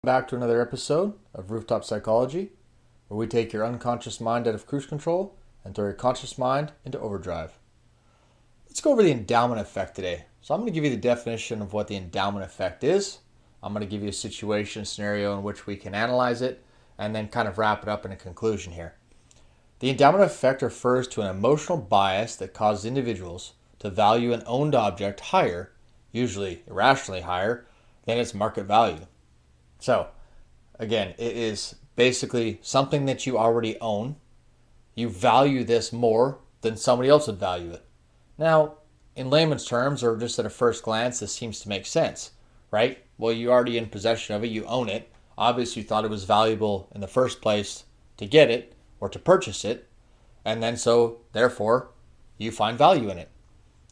Back to another episode of Rooftop Psychology, where we take your unconscious mind out of cruise control and throw your conscious mind into overdrive. Let's go over the endowment effect today. So I'm going to give you the definition of what the endowment effect is. I'm going to give you a situation scenario in which we can analyze it and then kind of wrap it up in a conclusion here. The endowment effect refers to an emotional bias that causes individuals to value an owned object higher, usually irrationally higher, than its market value. So, again, it is basically something that you already own. You value this more than somebody else would value it. Now, in layman's terms, or just at a first glance, this seems to make sense, right? Well, you're already in possession of it. You own it. Obviously, you thought it was valuable in the first place to get it or to purchase it. And then so, therefore, you find value in it.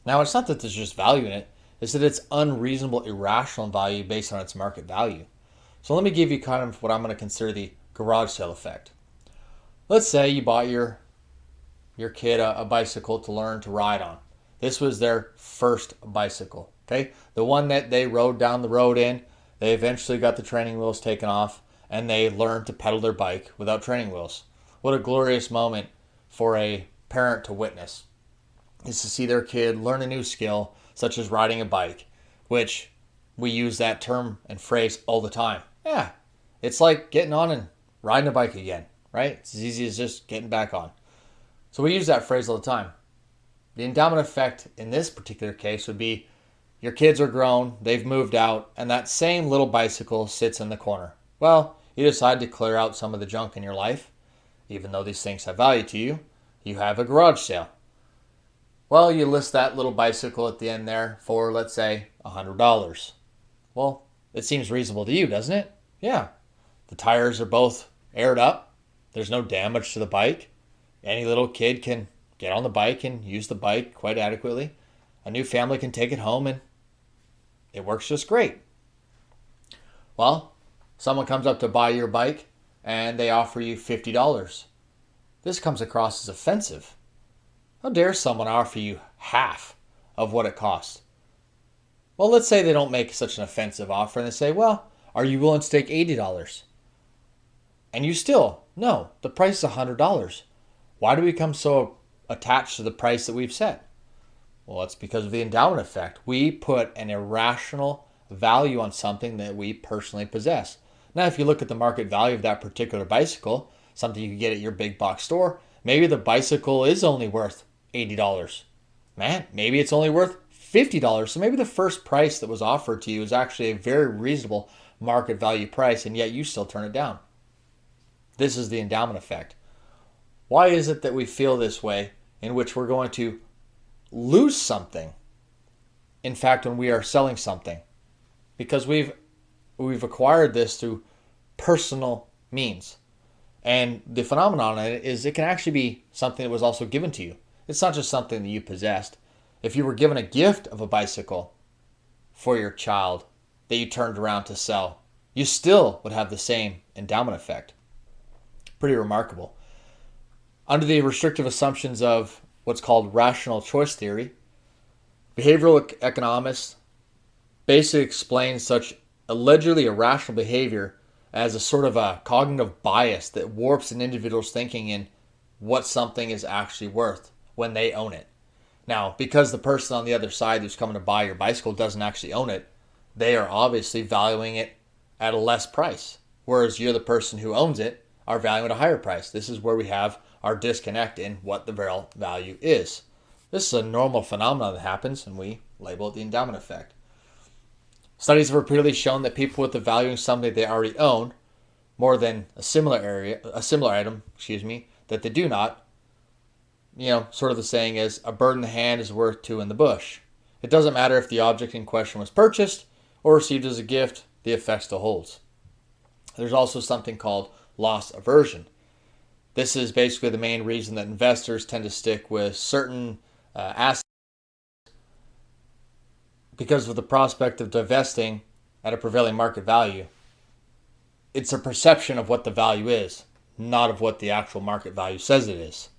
Now, it's not that there's just value in it. It's that it's unreasonable, irrational value based on its market value. So let me give you kind of what I'm going to consider the garage sale effect. Let's say you bought your kid a bicycle to learn to ride on. This was their first bicycle, okay? The one that they rode down the road in. They eventually got the training wheels taken off and they learned to pedal their bike without training wheels. What a glorious moment for a parent to witness is to see their kid learn a new skill such as riding a bike, which we use that term and phrase all the time. Yeah, it's like getting on and riding a bike again, right? It's as easy as just getting back on. So we use that phrase all the time. The endowment effect in this particular case would be your kids are grown, they've moved out, and that same little bicycle sits in the corner. Well, you decide to clear out some of the junk in your life. Even though these things have value to you, you have a garage sale. Well, you list that little bicycle at the end there for, let's say, $100. Well, it seems reasonable to you, doesn't it? Yeah. The tires are both aired up. There's no damage to the bike. Any little kid can get on the bike and use the bike quite adequately. A new family can take it home and it works just great. Well, someone comes up to buy your bike and they offer you $50. This comes across as offensive. How dare someone offer you half of what it costs? Well, let's say they don't make such an offensive offer and they say, well, are you willing to take $80? And you still, no, the price is $100. Why do we become so attached to the price that we've set? Well, it's because of the endowment effect. We put an irrational value on something that we personally possess. Now, if you look at the market value of that particular bicycle, something you can get at your big box store, maybe the bicycle is only worth $80. Man, maybe it's only worth $50. So maybe the first price that was offered to you is actually a very reasonable market value price, and yet you still turn it down. This is the endowment effect. Why is it that we feel this way in which we're going to lose something, in fact, when we are selling something? Because we've acquired this through personal means. And the phenomenon is it can actually be something that was also given to you. It's not just something that you possessed. If you were given a gift of a bicycle for your child that you turned around to sell, you still would have the same endowment effect. Pretty remarkable. Under the restrictive assumptions of what's called rational choice theory, behavioral economists basically explain such allegedly irrational behavior as a sort of a cognitive bias that warps an individual's thinking in what something is actually worth when they own it. Now, because the person on the other side who's coming to buy your bicycle doesn't actually own it, they are obviously valuing it at a less price. Whereas you're the person who owns it are valuing it at a higher price. This is where we have our disconnect in what the real value is. This is a normal phenomenon that happens, and we label it the endowment effect. Studies have repeatedly shown that people with the valuing something they already own more than a similar item, that they do not, sort of the saying is, a bird in the hand is worth two in the bush. It doesn't matter if the object in question was purchased or received as a gift, the effect still holds. There's also something called loss aversion. This is basically the main reason that investors tend to stick with certain assets because of the prospect of divesting at a prevailing market value. It's a perception of what the value is, not of what the actual market value says it is.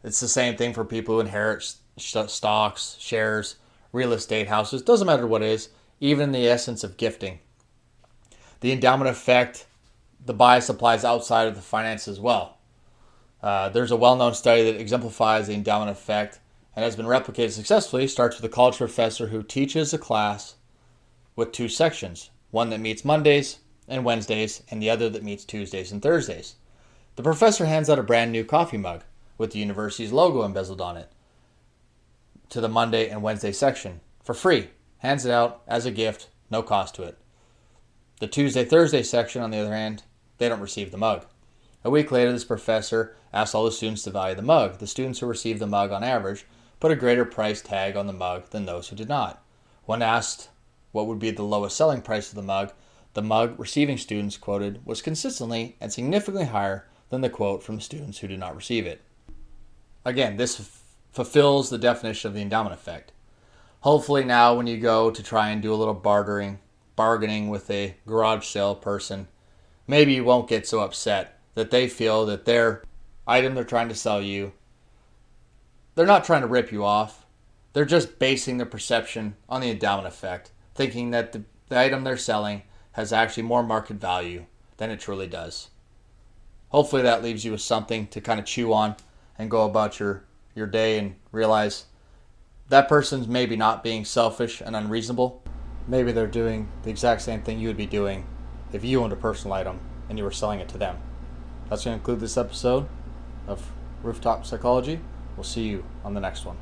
It's the same thing for people who inherit stocks, shares, real estate, houses. Doesn't matter what it is, even in the essence of gifting. The endowment effect, the bias applies outside of the finance as well. There's a well-known study that exemplifies the endowment effect and has been replicated successfully. It starts with a college professor who teaches a class with two sections, one that meets Mondays and Wednesdays and the other that meets Tuesdays and Thursdays. The professor hands out a brand new coffee mug with the university's logo embezzled on it to the Monday and Wednesday section for free. Hands it out as a gift, no cost to it. The Tuesday-Thursday section, on the other hand, they don't receive the mug. A week later, this professor asked all the students to value the mug. The students who received the mug on average put a greater price tag on the mug than those who did not. When asked what would be the lowest selling price of the mug receiving students quoted was consistently and significantly higher than the quote from students who did not receive it. Again, this fulfills the definition of the endowment effect. Hopefully now when you go to try and do a little bargaining with a garage sale person, maybe you won't get so upset that they feel that their item they're trying to sell you, they're not trying to rip you off. They're just basing their perception on the endowment effect, thinking that the item they're selling has actually more market value than it truly does. Hopefully that leaves you with something to kind of chew on and go about your day and realize that person's maybe not being selfish and unreasonable. Maybe they're doing the exact same thing you would be doing if you owned a personal item and you were selling it to them. That's going to conclude this episode of Rooftop Psychology. We'll see you on the next one.